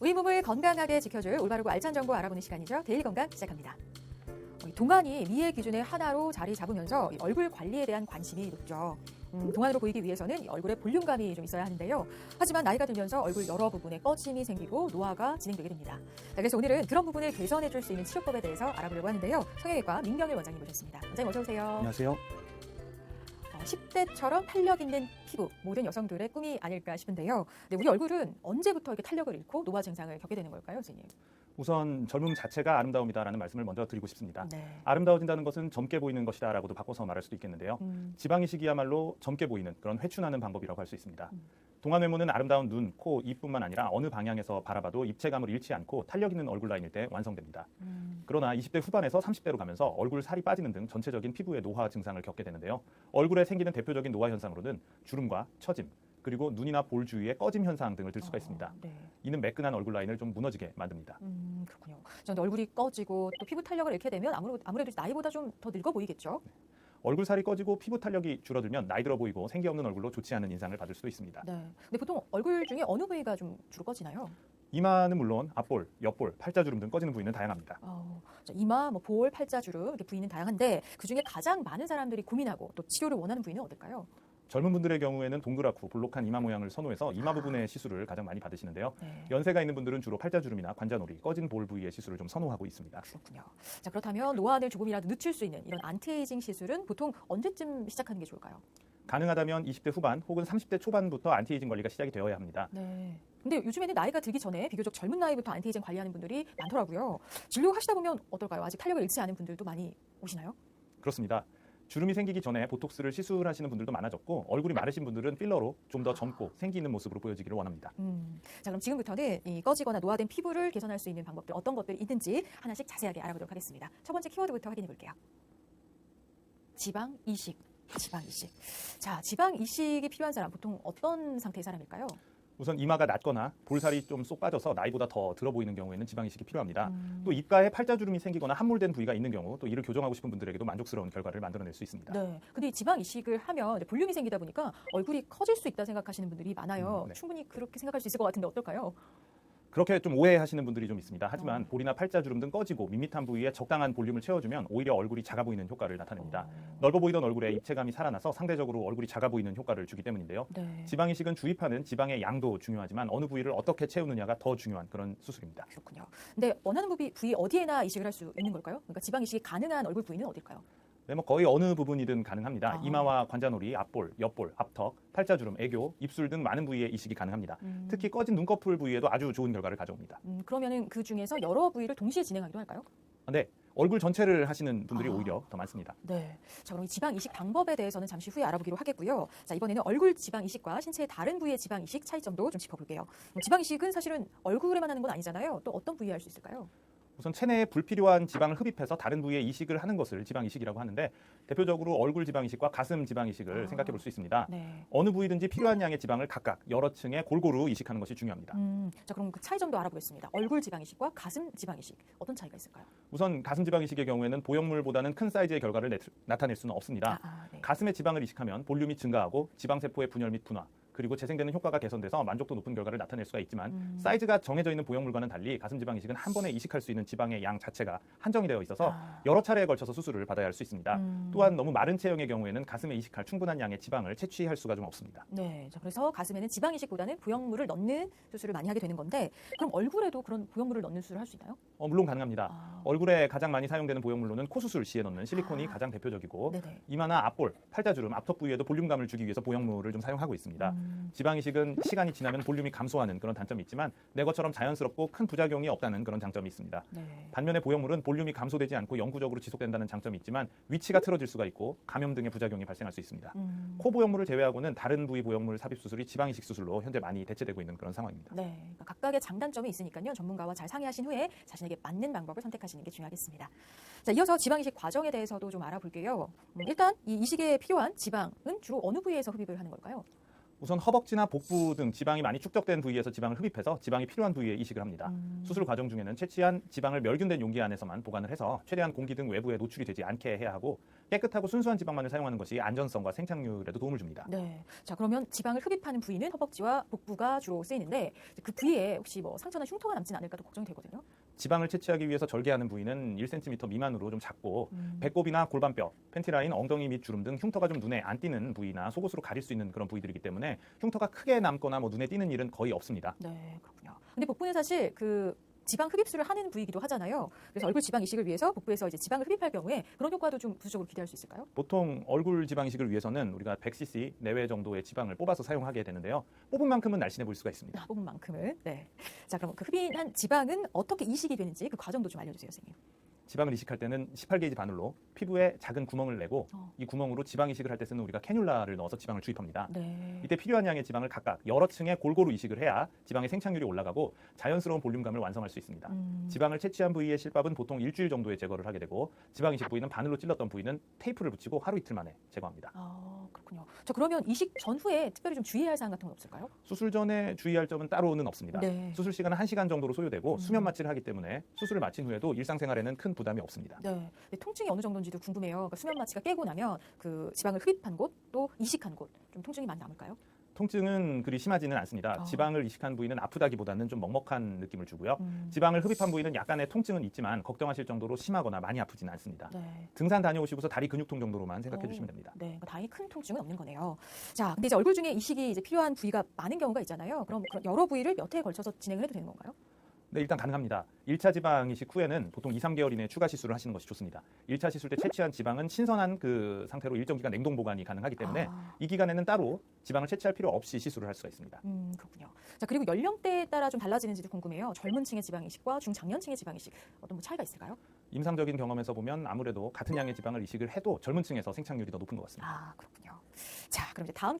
우리 몸을 건강하게 지켜줄 올바르고 알찬 정보 알아보는 시간이죠. 데일리 건강 시작합니다. 동안이 미의 기준의 하나로 자리 잡으면서 얼굴 관리에 대한 관심이 높죠. 동안으로 보이기 위해서는 얼굴에 볼륨감이 좀 있어야 하는데요. 하지만 나이가 들면서 얼굴 여러 부분에 꺼짐이 생기고 노화가 진행되게 됩니다. 그래서 오늘은 그런 부분을 개선해줄 수 있는 치료법에 대해서 알아보려고 하는데요. 성형외과 민경일 원장님 모셨습니다. 원장님 어서 오세요. 안녕하세요. 10대처럼 탄력 있는 피부, 모든 여성들의 꿈이 아닐까 싶은데요. 네, 우리 얼굴은 언제부터 이렇게 탄력을 잃고 노화 증상을 겪게 되는 걸까요, 선생님? 우선 젊음 자체가 아름다움이다라는 말씀을 먼저 드리고 싶습니다. 네. 아름다워진다는 것은 젊게 보이는 것이다라고도 바꿔서 말할 수도 있겠는데요. 지방이식이야말로 젊게 보이는 그런 회춘하는 방법이라고 할 수 있습니다. 동안 외모는 아름다운 눈, 코, 입뿐만 아니라 어느 방향에서 바라봐도 입체감을 잃지 않고 탄력 있는 얼굴 라인일 때 완성됩니다. 그러나 20대 후반에서 30대로 가면서 얼굴 살이 빠지는 등 전체적인 피부의 노화 증상을 겪게 되는데요. 얼굴에 생기는 대표적인 노화 현상으로는 주름과 처짐, 그리고 눈이나 볼 주위의 꺼짐 현상 등을 들 수가 있습니다. 네. 이는 매끈한 얼굴 라인을 좀 무너지게 만듭니다. 그렇군요. 그런데 얼굴이 꺼지고 또 피부 탄력을 잃게 되면 아무래도 나이보다 좀 더 늙어 보이겠죠? 네. 얼굴 살이 꺼지고 피부 탄력이 줄어들면 나이 들어 보이고 생기 없는 얼굴로 좋지 않은 인상을 받을 수도 있습니다. 네. 근데 보통 얼굴 중에 어느 부위가 좀 주로 꺼지나요? 이마는 물론 앞볼, 옆볼, 팔자주름 등 꺼지는 부위는 다양합니다. 이마, 볼, 팔자주름 이렇게 부위는 다양한데 그중에 가장 많은 사람들이 고민하고 또 치료를 원하는 부위는 어떨까요? 젊은 분들의 경우에는 동그랗고 볼록한 이마 모양을 선호해서 이마 부분의 시술을 가장 많이 받으시는데요. 네. 연세가 있는 분들은 주로 팔자주름이나 관자놀이, 꺼진 볼 부위의 시술을 좀 선호하고 있습니다. 그렇군요. 자, 그렇다면 노안을 조금이라도 늦출 수 있는 이런 안티에이징 시술은 보통 언제쯤 시작하는 게 좋을까요? 가능하다면 20대 후반 혹은 30대 초반부터 안티에이징 관리가 시작이 되어야 합니다. 네. 근데 요즘에는 나이가 들기 전에 비교적 젊은 나이부터 안티에이징 관리하는 분들이 많더라고요. 진료하시다 보면 어떨까요? 아직 탄력을 잃지 않은 분들도 많이 오시나요? 그렇습니다. 주름이 생기기 전에 보톡스를 시술하시는 분들도 많아졌고 얼굴이 마르신 분들은 필러로 좀 더 젊고 생기 있는 모습으로 보여지기를 원합니다. 자, 그럼 지금부터는 이 꺼지거나 노화된 피부를 개선할 수 있는 방법들 어떤 것들이 있는지 하나씩 자세하게 알아보도록 하겠습니다. 첫 번째 키워드부터 확인해 볼게요. 지방 이식. 지방 이식. 자, 지방 이식이 필요한 사람 보통 어떤 상태의 사람일까요? 우선 이마가 낮거나 볼살이 좀 쏙 빠져서 나이보다 더 들어 보이는 경우에는 지방 이식이 필요합니다. 또 입가에 팔자주름이 생기거나 함몰된 부위가 있는 경우 또 이를 교정하고 싶은 분들에게도 만족스러운 결과를 만들어낼 수 있습니다. 네. 근데 이 지방 이식을 하면 볼륨이 생기다 보니까 얼굴이 커질 수 있다 생각하시는 분들이 많아요. 네. 충분히 그렇게 생각할 수 있을 것 같은데 어떨까요? 그렇게 좀 오해하시는 분들이 좀 있습니다. 하지만 볼이나 팔자주름 등 꺼지고 밋밋한 부위에 적당한 볼륨을 채워주면 오히려 얼굴이 작아 보이는 효과를 나타냅니다. 넓어 보이던 얼굴에 입체감이 살아나서 상대적으로 얼굴이 작아 보이는 효과를 주기 때문인데요. 네. 지방 이식은 주입하는 지방의 양도 중요하지만 어느 부위를 어떻게 채우느냐가 더 중요한 그런 수술입니다. 그렇군요. 근데 원하는 부위 어디에나 이식을 할 수 있는 걸까요? 그러니까 지방 이식이 가능한 얼굴 부위는 어딜까요? 네, 뭐 거의 어느 부분이든 가능합니다. 아. 이마와 관자놀이, 앞볼, 옆볼, 앞턱, 팔자주름, 애교, 입술 등 많은 부위에 이식이 가능합니다. 특히 꺼진 눈꺼풀 부위에도 아주 좋은 결과를 가져옵니다. 그러면은 그 중에서 여러 부위를 동시에 진행하기도 할까요? 네, 얼굴 전체를 하시는 분들이 오히려 더 많습니다. 네. 자, 그럼 이 지방 이식 방법에 대해서는 잠시 후에 알아보기로 하겠고요. 자, 이번에는 얼굴 지방 이식과 신체의 다른 부위의 지방 이식 차이점도 좀 짚어볼게요. 지방 이식은 사실은 얼굴에만 하는 건 아니잖아요. 또 어떤 부위에 할 수 있을까요? 우선 체내에 불필요한 지방을 흡입해서 다른 부위에 이식을 하는 것을 지방 이식이라고 하는데 대표적으로 얼굴 지방 이식과 가슴 지방 이식을 생각해 볼 수 있습니다. 네. 어느 부위든지 필요한 양의 지방을 각각 여러 층에 골고루 이식하는 것이 중요합니다. 자, 그럼 그 차이점도 알아보겠습니다. 얼굴 지방 이식과 가슴 지방 이식 어떤 차이가 있을까요? 우선 가슴 지방 이식의 경우에는 보형물보다는 큰 사이즈의 결과를 나타낼 수는 없습니다. 네. 가슴에 지방을 이식하면 볼륨이 증가하고 지방세포의 분열 및 분화, 그리고 재생되는 효과가 개선돼서 만족도 높은 결과를 나타낼 수가 있지만 사이즈가 정해져 있는 보형물과는 달리 가슴 지방 이식은 한 번에 이식할 수 있는 지방의 양 자체가 한정이 되어 있어서 여러 차례에 걸쳐서 수술을 받아야 할 수 있습니다. 또한 너무 마른 체형의 경우에는 가슴에 이식할 충분한 양의 지방을 채취할 수가 좀 없습니다. 네, 자, 그래서 가슴에는 지방 이식보다는 보형물을 넣는 수술을 많이 하게 되는 건데 그럼 얼굴에도 그런 보형물을 넣는 수술을 할 수 있나요? 물론 가능합니다. 얼굴에 가장 많이 사용되는 보형물로는 코수술 시에 넣는 실리콘이 가장 대표적이고 네네. 이마나 앞볼, 팔자주름, 앞턱 부위에도 볼륨감을 주기 위해서 보형물을 좀 사용하고 있습니다. 지방 이식은 시간이 지나면 볼륨이 감소하는 그런 단점이 있지만 내 것처럼 자연스럽고 큰 부작용이 없다는 그런 장점이 있습니다. 네. 반면에 보형물은 볼륨이 감소되지 않고 영구적으로 지속된다는 장점이 있지만 위치가 틀어질 수가 있고 감염 등의 부작용이 발생할 수 있습니다. 코 보형물을 제외하고는 다른 부위 보형물 삽입 수술이 지방 이식 수술로 현재 많이 대체되고 있는 그런 상황입니다. 네, 그러니까 각각의 장단점이 있으니까요. 전문가와 잘 상의하신 후에 자신에게 맞는 방법을 선택하시는 게 중요하겠습니다. 자, 이어서 지방 이식 과정에 대해서도 좀 알아볼게요. 일단 이 이식에 필요한 지방은 주로 어느 부위에서 흡입을 하는 걸까요? 우선 허벅지나 복부 등 지방이 많이 축적된 부위에서 지방을 흡입해서 지방이 필요한 부위에 이식을 합니다. 수술 과정 중에는 채취한 지방을 멸균된 용기 안에서만 보관을 해서 최대한 공기 등 외부에 노출이 되지 않게 해야 하고 깨끗하고 순수한 지방만을 사용하는 것이 안전성과 생착률에도 도움을 줍니다. 네. 자, 그러면 지방을 흡입하는 부위는 허벅지와 복부가 주로 쓰이는데 그 부위에 혹시 뭐 상처나 흉터가 남진 않을까도 걱정이 되거든요. 지방을 채취하기 위해서 절개하는 부위는 1cm 미만으로 좀 작고 배꼽이나 골반뼈, 팬티라인, 엉덩이 및 주름 등 흉터가 좀 눈에 안 띄는 부위나 속옷으로 가릴 수 있는 그런 부위들이기 때문에 흉터가 크게 남거나 뭐 눈에 띄는 일은 거의 없습니다. 네, 그렇군요. 근데 복부는 사실 그 지방 흡입술을 하는 부위이기도 하잖아요. 그래서 얼굴 지방 이식을 위해서 복부에서 이제 지방을 흡입할 경우에 그런 효과도 좀 부수적으로 기대할 수 있을까요? 보통 얼굴 지방 이식을 위해서는 우리가 100cc 내외 정도의 지방을 뽑아서 사용하게 되는데요. 뽑은 만큼은 날씬해 보일 수가 있습니다. 뽑은 만큼은. 네. 자, 그럼 그 흡입한 지방은 어떻게 이식이 되는지 그 과정도 좀 알려주세요, 선생님. 지방을 이식할 때는 18게이지 바늘로 피부에 작은 구멍을 내고 이 구멍으로 지방 이식을 할 때 쓰는 우리가 캐뉼라를 넣어서 지방을 주입합니다. 네. 이때 필요한 양의 지방을 각각 여러 층에 골고루 이식을 해야 지방의 생착률이 올라가고 자연스러운 볼륨감을 완성할 수 있습니다. 지방을 채취한 부위의 실밥은 보통 일주일 정도에 제거를 하게 되고 지방 이식 부위는 바늘로 찔렀던 부위는 테이프를 붙이고 하루 이틀 만에 제거합니다. 아, 그렇군요. 자, 그러면 이식 전후에 특별히 좀 주의해야 할 사항 같은 건 없을까요? 수술 전에 주의할 점은 따로는 없습니다. 네. 수술 시간은 1시간 정도로 소요되고 수면 마취를 하기 때문에 수술을 마친 후에도 일상생활에는 큰 부담이 없습니다. 네. 근데 통증이 어느 정도인지도 궁금해요. 그러니까 수면 마취가 깨고 나면 그 지방을 흡입한 곳 또 이식한 곳 좀 통증이 많이 남을까요? 통증은 그리 심하지는 않습니다. 지방을 이식한 부위는 아프다기보다는 좀 먹먹한 느낌을 주고요. 지방을 흡입한 부위는 약간의 통증은 있지만 걱정하실 정도로 심하거나 많이 아프지는 않습니다. 네. 등산 다녀오시고서 다리 근육통 정도로만 생각해 주시면 됩니다. 네, 그러니까 다행히 큰 통증은 없는 거네요. 자, 근데 이제 얼굴 중에 이식이 이제 필요한 부위가 많은 경우가 있잖아요. 그럼 그런 여러 부위를 몇 회에 걸쳐서 진행을 해도 되는 건가요? 네, 일단 가능합니다. 1차 지방 이식 후에는 보통 2, 3개월 이내에 추가 시술을 하시는 것이 좋습니다. 1차 시술 때 채취한 지방은 신선한 그 상태로 일정 기간 냉동 보관이 가능하기 때문에 이 기간에는 따로 지방을 채취할 필요 없이 시술을 할 수가 있습니다. 그렇군요. 자, 그리고 연령대에 따라 좀 달라지는지도 궁금해요. 젊은 층의 지방 이식과 중장년층의 지방 이식 어떤 뭐 차이가 있을까요? 임상적인 경험에서 보면 아무래도 같은 양의 지방을 이식을 해도 젊은 층에서 생착률이 더 높은 것 같습니다. 아, 그렇군요. 자, 그럼 이제 다음